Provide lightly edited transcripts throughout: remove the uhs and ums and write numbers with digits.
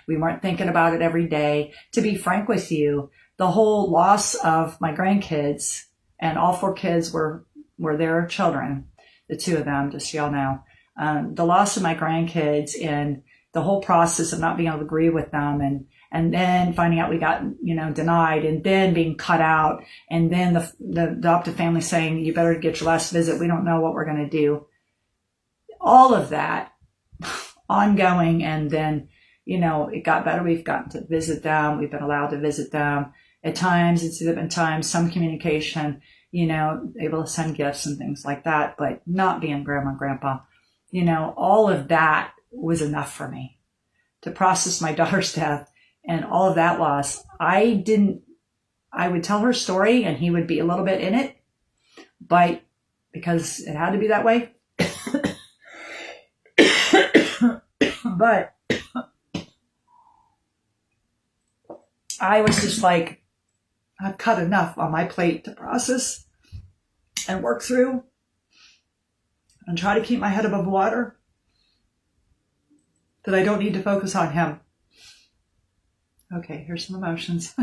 We weren't thinking about it every day. To be frank with you, the whole loss of my grandkids, and all 4 kids were their children, the 2 of them, just so y'all know. The loss of my grandkids and the whole process of not being able to agree with them, and then finding out we got, denied, and then being cut out, and then the adoptive family saying, you better get your last visit. We don't know what we're going to do. All of that ongoing. And then, it got better. We've gotten to visit them. We've been allowed to visit them. At times, it's been times, some communication, able to send gifts and things like that, but not being grandma and grandpa. All of that was enough for me to process my daughter's death and all of that loss. I would tell her story and he would be a little bit in it, but because it had to be that way. But I was just like, I've cut enough on my plate to process and work through and try to keep my head above water, that I don't need to focus on him. Okay, here's some emotions.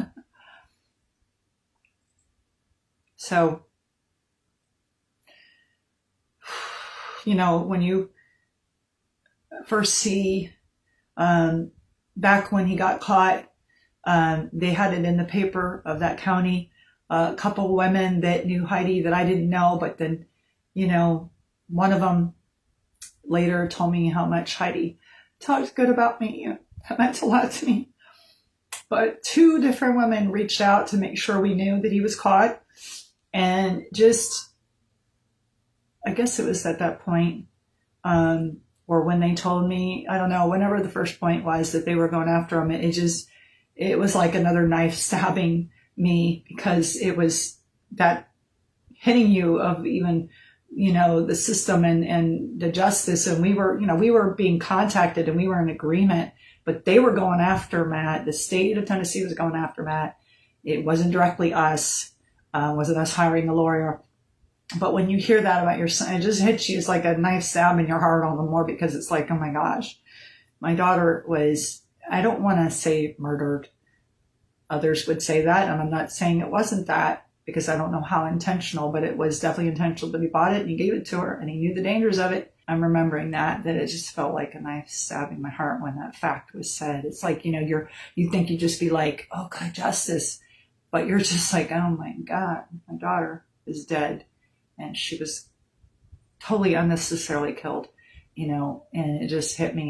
So, when you first see, back when he got caught, they had it in the paper of that county, a couple of women that knew Heidi that I didn't know, but then, one of them later told me how much Heidi talked good about me. That meant a lot to me. But 2 different women reached out to make sure we knew that he was caught. And just, I guess it was at that point, or when they told me, I don't know, whenever the first point was that they were going after him, it was like another knife stabbing me, because it was that hitting you of even, the system and the justice. And we were being contacted and we were in agreement, but they were going after Matt. The state of Tennessee was going after Matt. It wasn't directly us. Wasn't us hiring a lawyer. But when you hear that about your son, it just hits you. It's like a knife stab in your heart all the more, because it's like, oh my gosh, my daughter was, I don't want to say murdered. Others would say that. And I'm not saying it wasn't that, because I don't know how intentional, but it was definitely intentional. But he bought it and he gave it to her and he knew the dangers of it. I'm remembering that it just felt like a knife stabbing my heart when that fact was said. It's like, you think you'd just be like, oh God, justice. But you're just like, oh my God, my daughter is dead. And she was totally unnecessarily killed, and it just hit me.